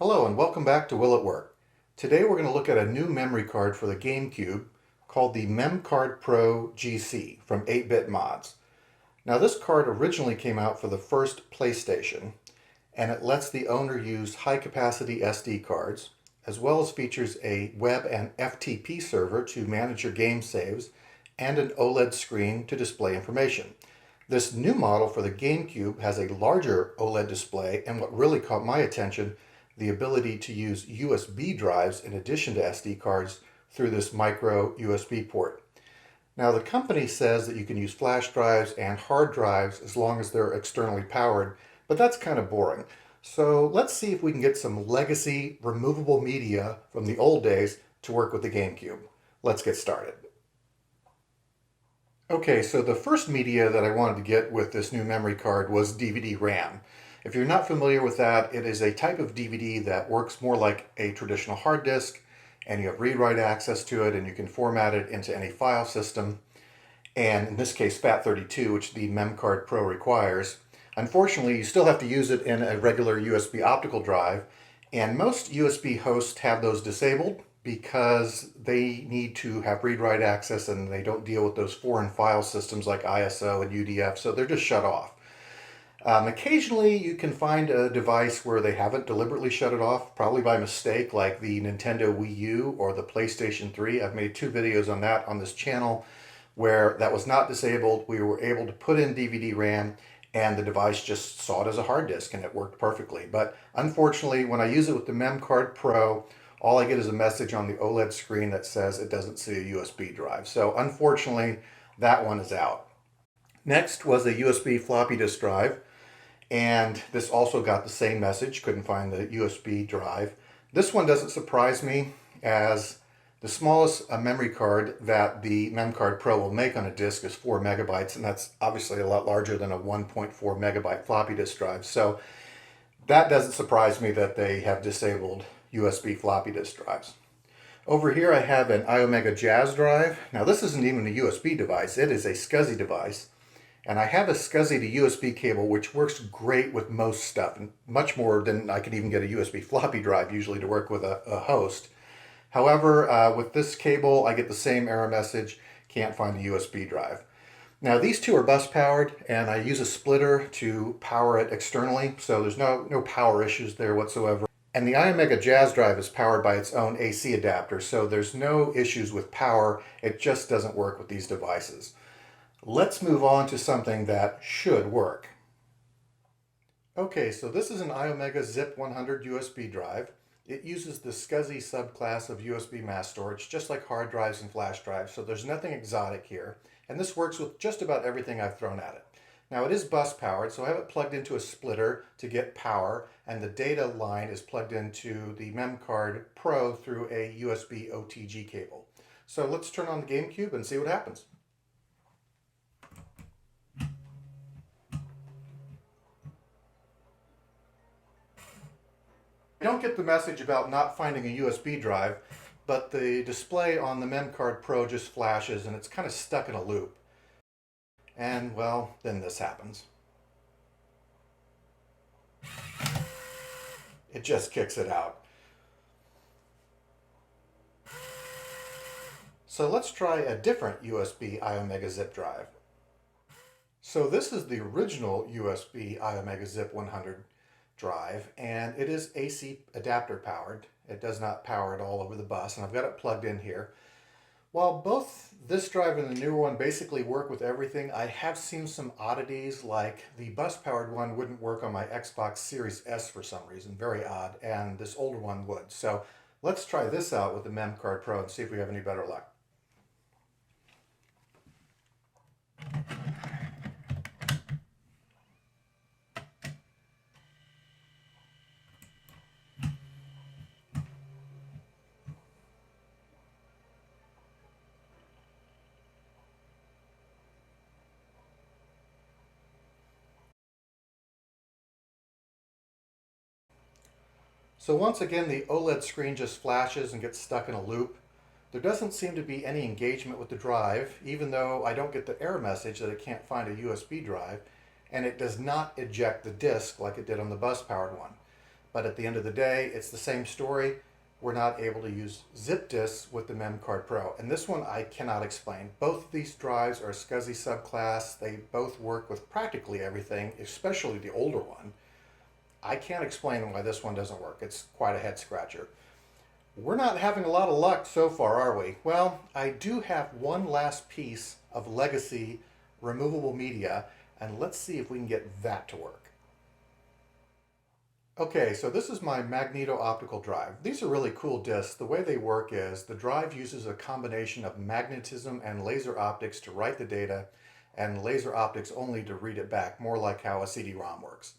Hello and welcome back to Will It Work. Today we're going to look at a new memory card for the GameCube called the MemCard PRO GC from 8-Bit Mods. Now this card originally came out for the first PlayStation, and it lets the owner use high-capacity SD cards, as well as features a web and FTP server to manage your game saves, and an OLED screen to display information. This new model for the GameCube has a larger OLED display, and what really caught my attention, the ability to use USB drives in addition to SD cards through this micro USB port. Now the company says that you can use flash drives and hard drives as long as they're externally powered, but that's kind of boring. So let's see if we can get some legacy removable media from the old days to work with the GameCube. Let's get started. Okay, so the first media that I wanted to get with this new memory card was DVD RAM. If you're not familiar with that, it is a type of DVD that works more like a traditional hard disk, and you have read-write access to it, and you can format it into any file system, and in this case FAT32, which the MemCard Pro requires. Unfortunately, you still have to use it in a regular USB optical drive, and most USB hosts have those disabled because they need to have read-write access and they don't deal with those foreign file systems like ISO and UDF, so they're just shut off. Occasionally you can find a device where they haven't deliberately shut it off, probably by mistake, like the Nintendo Wii U or the PlayStation 3. I've made 2 videos on that on this channel where that was not disabled. We were able to put in DVD RAM and the device just saw it as a hard disk and it worked perfectly. But unfortunately, when I use it with the MemCard Pro, all I get is a message on the OLED screen that says it doesn't see a USB drive. So unfortunately, that one is out. Next was a USB floppy disk drive. And this also got the same message, couldn't find the USB drive. This one doesn't surprise me, as the smallest memory card that the MemCard Pro will make on a disk is 4 megabytes, and that's obviously a lot larger than a 1.4 megabyte floppy disk drive. So that doesn't surprise me that they have disabled USB floppy disk drives. Over here I have an Iomega Jazz drive. Now this isn't even a USB device, it is a SCSI device. And I have a SCSI to USB cable, which works great with most stuff, and much more than I could even get a USB floppy drive usually to work with a host. However, with this cable, I get the same error message, can't find the USB drive. Now these two are bus powered, and I use a splitter to power it externally, so there's no power issues there whatsoever. And the Iomega Jazz drive is powered by its own AC adapter, so there's no issues with power, it just doesn't work with these devices. Let's move on to something that should work. Okay, so this is an Iomega Zip 100 USB drive. It uses the SCSI subclass of USB mass storage, just like hard drives and flash drives, so there's nothing exotic here. And this works with just about everything I've thrown at it. Now it is bus powered, so I have it plugged into a splitter to get power, and the data line is plugged into the MemCard Pro through a USB OTG cable. So let's turn on the GameCube and see what happens. I don't get the message about not finding a USB drive, but the display on the MemCard Pro just flashes and it's kind of stuck in a loop. And well, then this happens. It just kicks it out. So let's try a different USB Iomega Zip drive. So this is the original USB Iomega Zip 100 drive, and it is AC adapter powered. It does not power it all over the bus, and I've got it plugged in here. While both this drive and the newer one basically work with everything, I have seen some oddities, like the bus powered one wouldn't work on my Xbox Series S for some reason, very odd, and this older one would. So let's try this out with the MemCard Pro and see if we have any better luck. So once again, the OLED screen just flashes and gets stuck in a loop. There doesn't seem to be any engagement with the drive, even though I don't get the error message that it can't find a USB drive, and it does not eject the disk like it did on the bus-powered one. But at the end of the day, it's the same story. We're not able to use zip disks with the MemCard Pro. And this one I cannot explain. Both of these drives are a SCSI subclass. They both work with practically everything, especially the older one. I can't explain why this one doesn't work. It's quite a head scratcher. We're not having a lot of luck so far, are we? Well, I do have one last piece of legacy removable media, and let's see if we can get that to work. Okay, so this is my Magneto-Optical drive. These are really cool discs. The way they work is the drive uses a combination of magnetism and laser optics to write the data, and laser optics only to read it back, more like how a CD-ROM works.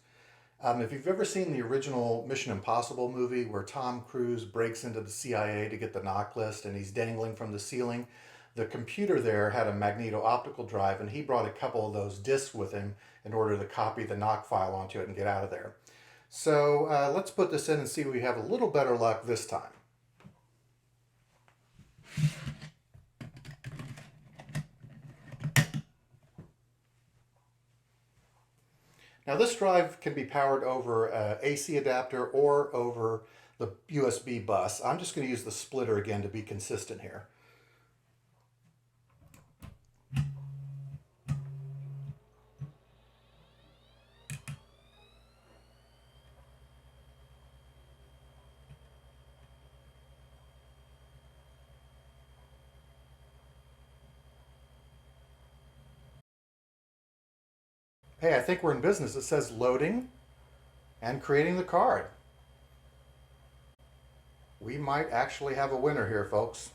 If you've ever seen the original Mission Impossible movie where Tom Cruise breaks into the CIA to get the knock list and he's dangling from the ceiling, the computer there had a magneto-optical drive, and he brought a couple of those discs with him in order to copy the knock file onto it and get out of there. So let's put this in and see if we have a little better luck this time. Now this drive can be powered over an AC adapter or over the USB bus. I'm just going to use the splitter again to be consistent here. Hey, I think we're in business. It says loading and creating the card. We might actually have a winner here, folks.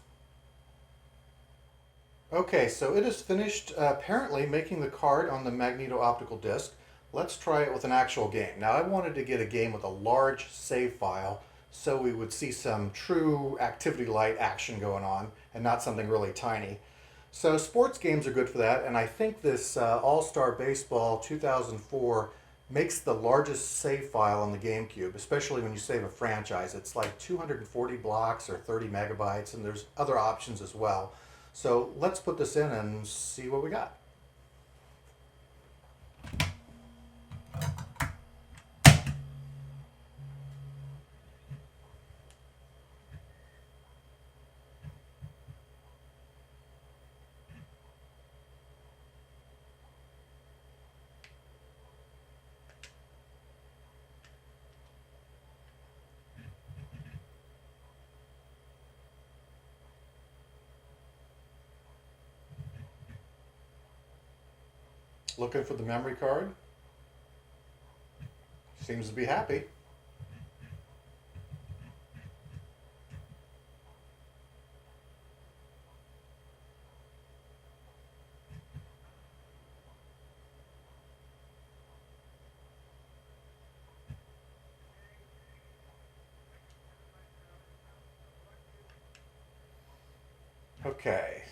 Okay, so it is finished apparently making the card on the magneto-optical disc. Let's try it with an actual game. Now I wanted to get a game with a large save file so we would see some true activity light action going on and not something really tiny. So sports games are good for that, and I think this All-Star Baseball 2004 makes the largest save file on the GameCube, especially when you save a franchise. It's like 240 blocks or 30 megabytes, and there's other options as well. So let's put this in and see what we got. Looking for the memory card. Seems to be happy. Okay.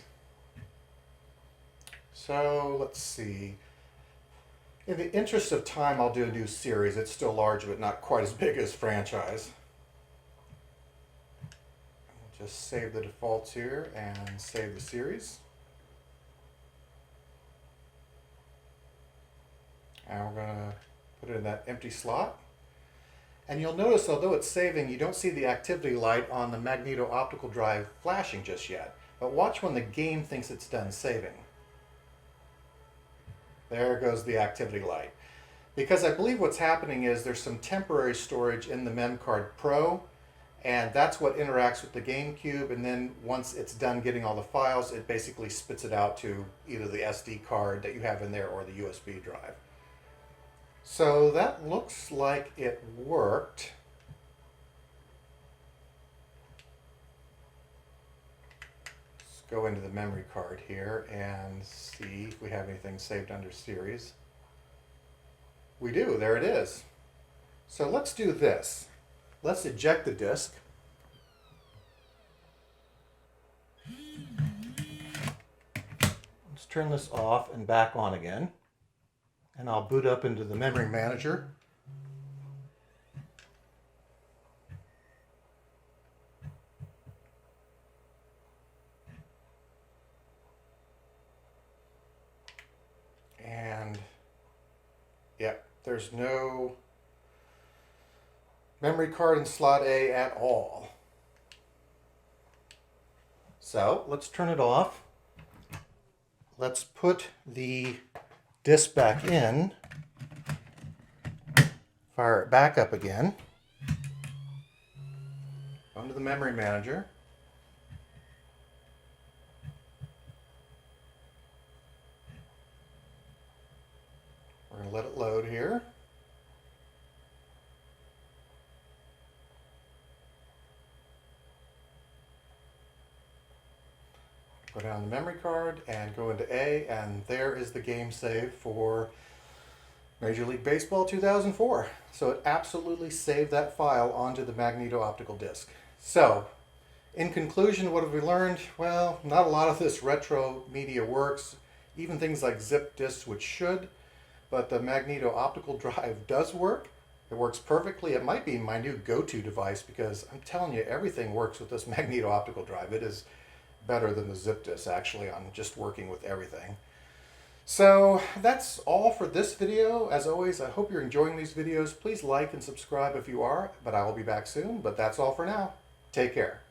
So let's see. In the interest of time, I'll do a new series. It's still large, but not quite as big as franchise. We'll just save the defaults here and save the series. And we're going to put it in that empty slot. And you'll notice, although it's saving, you don't see the activity light on the magneto-optical drive flashing just yet. But watch when the game thinks it's done saving. There goes the activity light. Because I believe what's happening is there's some temporary storage in the MemCard Pro, and that's what interacts with the GameCube, and then once it's done getting all the files, it basically spits it out to either the SD card that you have in there or the USB drive. So that looks like it worked. Go into the memory card here and see if we have anything saved under series. We do, there it is. So let's do this. Let's eject the disk. Let's turn this off and back on again. And I'll boot up into the memory manager. And yeah, there's no memory card in slot A at all. So let's turn it off. Let's put the disk back in, fire it back up again, go to the memory manager, we're going to let it load here. Go down the memory card and go into A, and there is the game save for Major League Baseball 2004. So it absolutely saved that file onto the Magneto-Optical disk. So, in conclusion, what have we learned? Well, not a lot of this retro media works, even things like zip disks, which should, but the Magneto-Optical drive does work. It works perfectly. It might be my new go-to device because I'm telling you, everything works with this Magneto-Optical drive. It is better than the zip disk, actually, on just working with everything. So that's all for this video. As always, I hope you're enjoying these videos. Please like and subscribe if you are, but I will be back soon. But that's all for now. Take care.